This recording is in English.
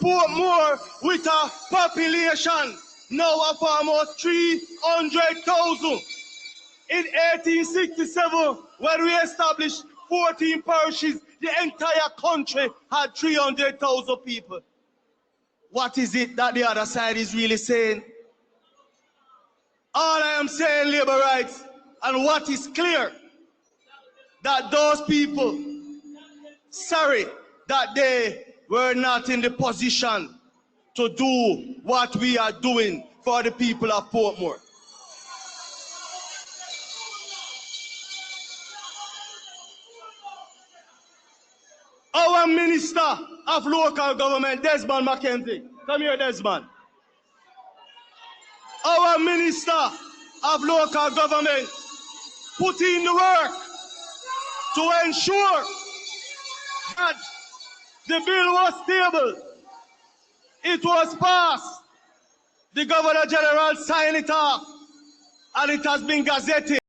Portmore with a population now of almost 300,000. In 1867, when we established 14 parishes, the entire country had 300,000 people. What is it that the other side is really saying? All I am saying, labor rights, and what is clear, that those people, sorry, that they were not in the position to do what we are doing for the people of Portmore. Our Minister of Local Government, Desmond McKenzie. Come here, Desmond. Our Minister of Local Government put in the work to ensure that the bill was tabled. It was passed. The Governor General signed it off, and it has been gazetted.